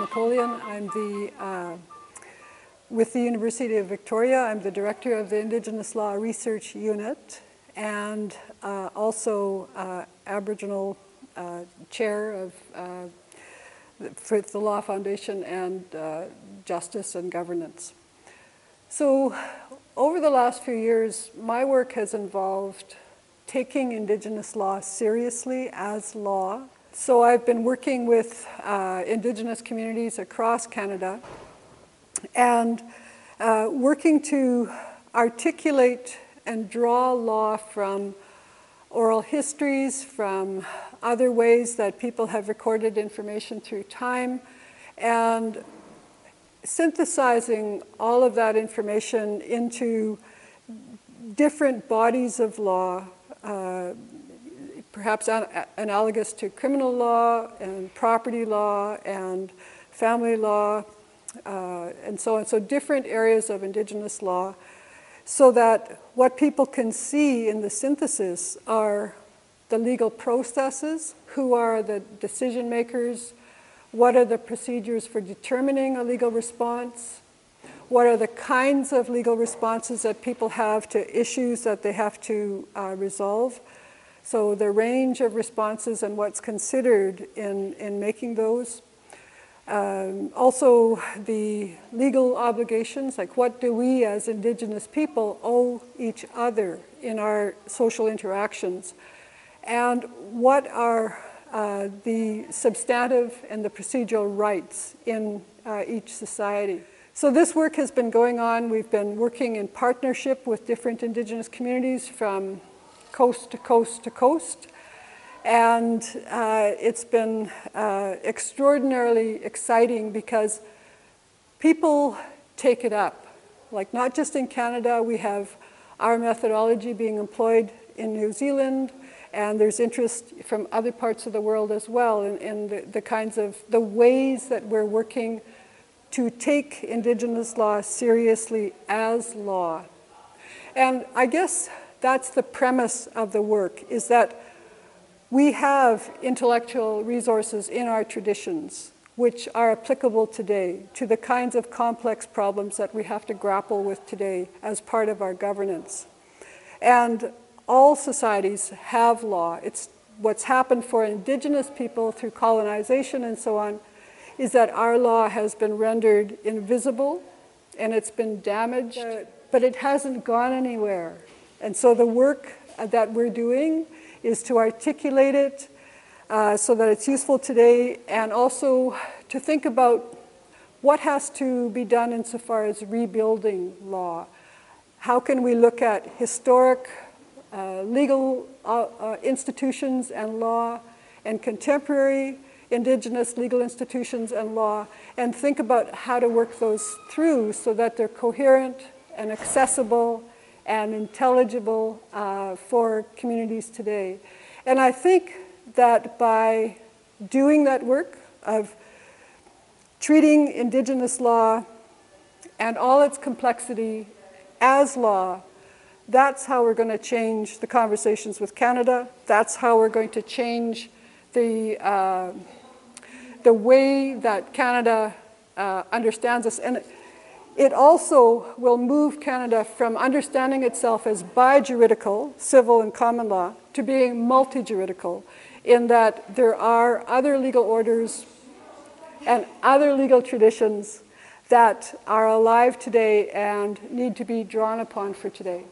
Napoleon. I'm with the University of Victoria. I'm the director of the Indigenous Law Research Unit and also Aboriginal chair of for the Law Foundation and Justice and Governance. So over the last few years, my work has involved taking Indigenous law seriously as law. So I've been working with Indigenous communities across Canada and working to articulate and draw law from oral histories, from other ways that people have recorded information through time, and synthesizing all of that information into different bodies of law, perhaps analogous to criminal law and property law and family law and so on. So different areas of Indigenous law, so that what people can see in the synthesis are the legal processes, who are the decision makers, what are the procedures for determining a legal response, what are the kinds of legal responses that people have to issues that they have to resolve. So the range of responses and what's considered in making those. Also the legal obligations, like what do we as Indigenous people owe each other in our social interactions, and what are the substantive and the procedural rights in each society. So this work has been going on. We've been working in partnership with different Indigenous communities from coast to coast to coast. And it's been extraordinarily exciting because people take it up. Like, not just in Canada, we have our methodology being employed in New Zealand, and there's interest from other parts of the world as well in the kinds of, the ways that we're working to take Indigenous law seriously as law. And I guess that's the premise of the work, is that we have intellectual resources in our traditions which are applicable today to the kinds of complex problems that we have to grapple with today as part of our governance. And all societies have law. It's what's happened for Indigenous people through colonization and so on, is that our law has been rendered invisible and it's been damaged, but it hasn't gone anywhere. And so the work that we're doing is to articulate it so that it's useful today, and also to think about what has to be done insofar as rebuilding law. How can we look at historic legal institutions and law, and contemporary Indigenous legal institutions and law, and think about how to work those through so that they're coherent and accessible and intelligible for communities today. And I think that by doing that work of treating Indigenous law and all its complexity as law, that's how we're going to change the conversations with Canada. That's how we're going to change the way that Canada understands us. And it also will move Canada from understanding itself as bi-juridical, civil and common law, to being multi-juridical, in that there are other legal orders and other legal traditions that are alive today and need to be drawn upon for today.